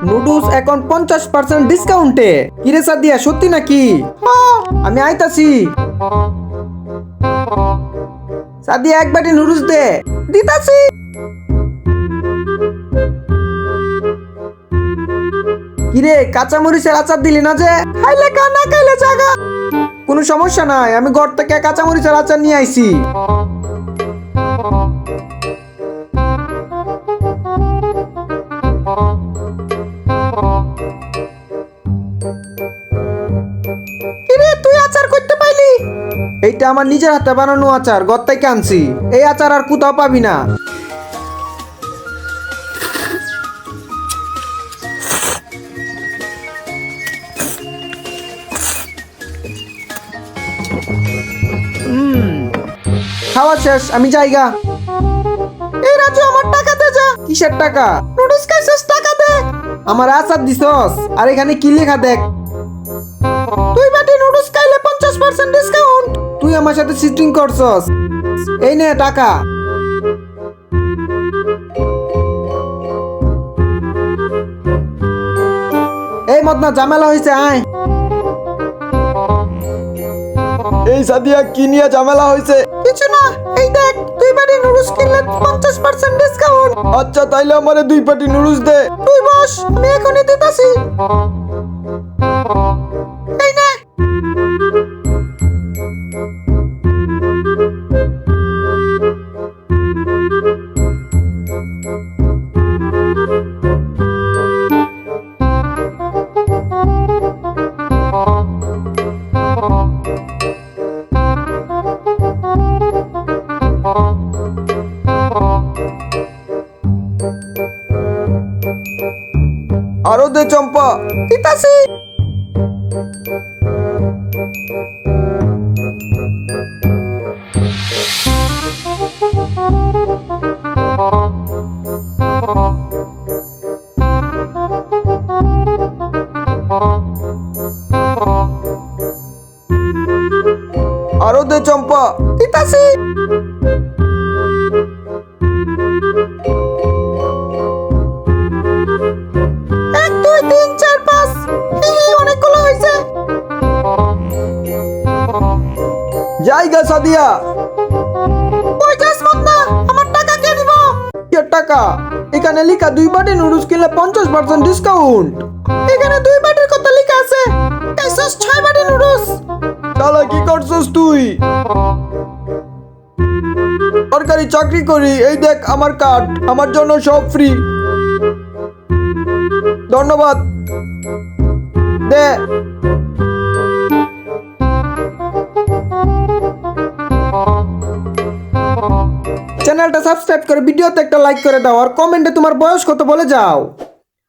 Noodles এখন 50% ডিসকাউন্টে। কিরে সাদিয়া, সত্যি নাকি? আমি আইতাছি। সাদিয়া, এক বাটি নুডলস দে। দিতাছি। কিরে, কাঁচামরিচের আচার দিলি না যে? খাইলে খা, না খাইলে জাগা। কোনো সমস্যা নাই, আমি ঘর থেকে কাঁচামরিচের আচার নিয়ে আইছি। কিরে, তুই আচার করতে পাইলি? এইটা আমার নিজের হাতে বানানো আচার, ঘর থেকে আনছি। এই আচার আর কোথাও পাবি না। খাওয়া শেষ, আমি যাইগা। এই রাজু, আমার টাকা দে যা। কিসের টাকা? নুডলস খাইছিস, টাকা দে। আমার আচার দিছস, আর এখানে কি লেখা দেখ। তুই বাটি নুডলস খাইলে 50% ডিসকাউন্ট। তুই আমার সাথে চিটিং করছস। এই নে টাকা। এই মদনা, ঝামেলা হয়েছে, আয়। এই সাদিয়া, কি নিয়ে ঝামেলা হয়েছে? কিছু না, এই দেখ, দুই বাটি নুডলস কিনলে 50% ডিসকাউন্ট। আচ্ছা, তাইলে আমারে 2 বাটি নুডলস দে। তুই বস, আমি এখনই দিতাছি। এই নে। আরো দে চম্পা। দিতাছি। আরো দে চম্পা। দিতাছি। 1 2 3 4 5। অনেকগুলো হয়েছে। জায়গা সাদিয়া। কই যাস মদনা? আমার টাকা কে দিব? কি টাকা? এখানে লেখা 2 বাটি নুডলস কিনলে 50% ডিসকাউন্ট। এখানে 2 বাটির কথা লেখা আছে। খাইছস 6 বাটি নুডলস। শালা, কি করছস তুই? সরকারি চাকরি করি, এই দেখ আমার কার্ড, আমার জন্য সব ফ্রি। ধন্যবাদ। দে। চ্যানেলটা সাবস্ক্রাইব করে ভিডিওতে একটা লাইক করে দাও, আর কমেন্টে তোমার বয়স কত বলে যাও।